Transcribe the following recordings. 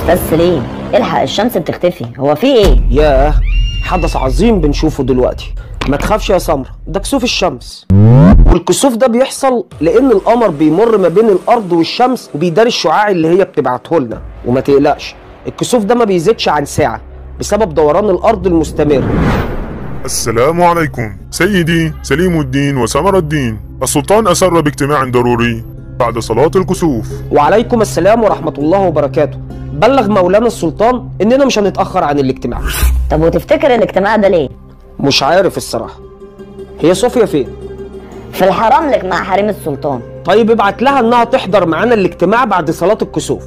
استاذ سليم الحق الشمس بتختفي، هو في ايه؟ ياه، حدث عظيم بنشوفه دلوقتي. ما تخافش يا سمرة، ده كسوف الشمس. والكسوف ده بيحصل لان القمر بيمر ما بين الارض والشمس وبيداري الشعاع اللي هي بتبعته لنا. وما تقلقش، الكسوف ده ما بيزيدش عن ساعة بسبب دوران الارض المستمر. السلام عليكم سيدي سليم الدين وسمر الدين. السلطان أسر باجتماع ضروري بعد صلاة الكسوف. وعليكم السلام ورحمة الله وبركاته. بلغ مولانا السلطان اننا مش هنتأخر عن الاجتماع. طب وتفتكر الاجتماع ده ليه؟ مش عارف الصراحة. هي صوفيا فين؟ في الحرام لك مع حريم السلطان. طيب ابعت لها انها تحضر معانا الاجتماع بعد صلاة الكسوف.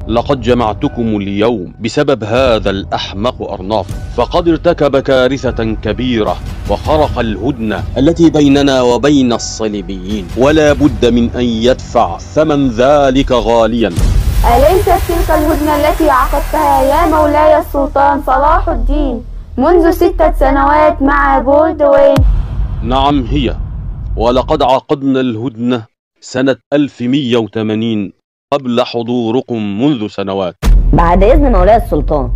لقد جمعتكم اليوم بسبب هذا الأحمق أرناف، فقد ارتكب كارثة كبيرة وخرق الهدنة التي بيننا وبين الصليبيين، ولا بد من أن يدفع ثمن ذلك غاليا. أليست تلك الهدنة التي عقدتها يا مولاي السلطان صلاح الدين منذ 6 سنوات مع بولدوين؟ نعم هي، ولقد عقدنا الهدنة سنة 1180 قبل حضوركم منذ سنوات. بعد إذن مولاي السلطان،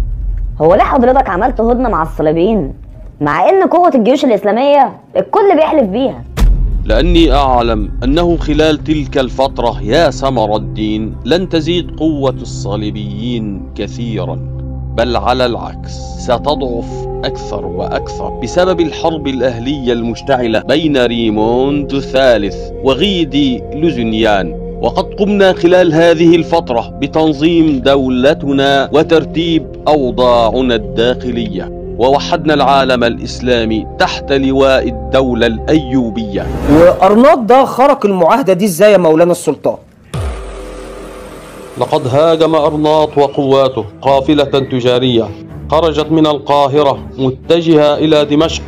هو ليه حضرتك عملت هدنة مع الصليبيين مع إن قوة الجيوش الإسلامية الكل بيحلف بيها؟ لأني أعلم أنه خلال تلك الفترة يا سمر الدين لن تزيد قوة الصليبيين كثيرا، بل على العكس ستضعف أكثر وأكثر بسبب الحرب الأهلية المشتعلة بين ريموند الثالث وغيدي لوزنيان. وقد قمنا خلال هذه الفترة بتنظيم دولتنا وترتيب أوضاعنا الداخلية، ووحدنا العالم الإسلامي تحت لواء الدولة الأيوبية. وأرناط ده خرق المعاهدة دي ازاي يا مولانا السلطان؟ لقد هاجم أرناط وقواته قافلة تجارية خرجت من القاهرة متجهة إلى دمشق،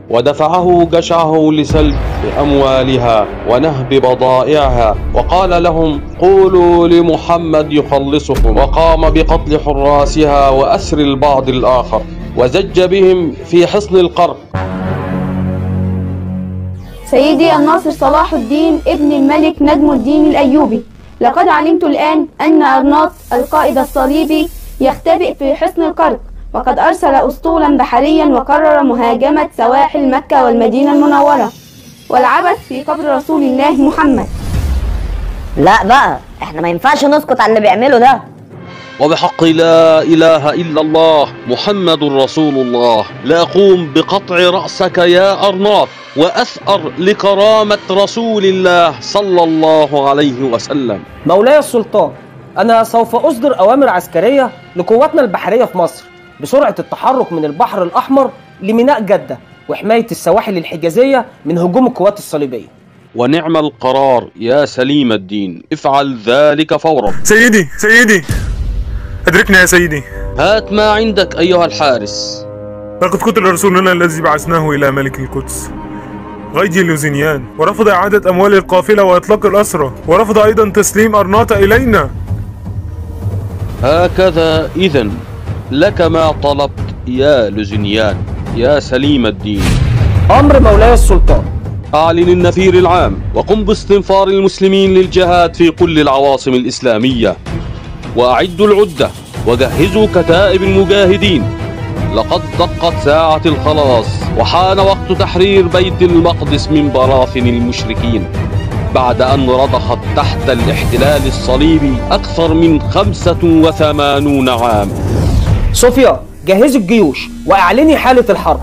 ودفعه جشعه لسلب أموالها ونهب بضائعها، وقال لهم قولوا لمحمد يخلصكم، وقام بقتل حراسها وأسر البعض الآخر، وزج بهم في حصن القرق. سيدي الناصر صلاح الدين ابن الملك نجم الدين الأيوبي، لقد علمت الآن أن أرناط القائد الصليبي يختبئ في حصن القرق، وقد أرسل أسطولا بحريا وقرر مهاجمة سواحل مكة والمدينة المنورة والعبث في قبر رسول الله محمد. لا بقى، احنا ما ينفعش نسكت على اللي بيعمله ده. وبحق لا إله إلا الله محمد رسول الله لأقوم بقطع رأسك يا أرناط وأثأر لكرامة رسول الله صلى الله عليه وسلم. مولاي السلطان، أنا سوف أصدر أوامر عسكرية لقواتنا البحرية في مصر بسرعة التحرك من البحر الأحمر لميناء جدة وحماية السواحل الحجازية من هجوم القوات الصليبية. ونعم القرار يا سليم الدين، افعل ذلك فورا. سيدي أدركنا يا سيدي. هات ما عندك أيها الحارس. لقد قتل رسولنا الذي بعثناه إلى ملك القدس غيدي لوزنيان، ورفض إعادة أموال القافلة وإطلاق الأسرى، ورفض أيضا تسليم أرناط إلينا. هكذا إذن لك ما طلبت يا لوزنيان يا سليم الدين. أمر مولاي السلطان. أعلن النفير العام وقم باستنفار المسلمين للجهاد في كل العواصم الإسلامية، وأعدوا العدة وجهزوا كتائب المجاهدين. لقد دقت ساعة الخلاص وحان وقت تحرير بيت المقدس من براثن المشركين بعد أن رضخت تحت الاحتلال الصليبي أكثر من 85 عام. صوفيا، جهزي الجيوش واعلني حالة الحرب.